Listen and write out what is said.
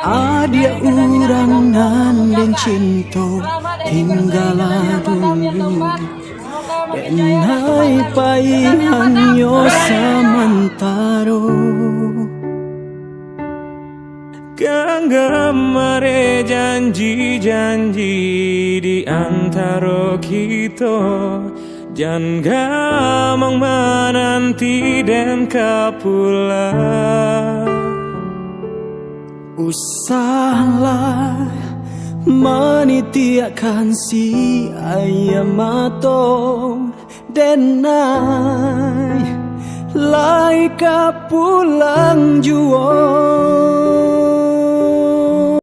Adia urang nan den cinta tinggal dulu. Denai pai hanyo samantaro. Gamare janji-janji di antara kita, jangan gamang menanti dan kapula. Usahlah menitiakan si ayam matong denai lai ka pulang juo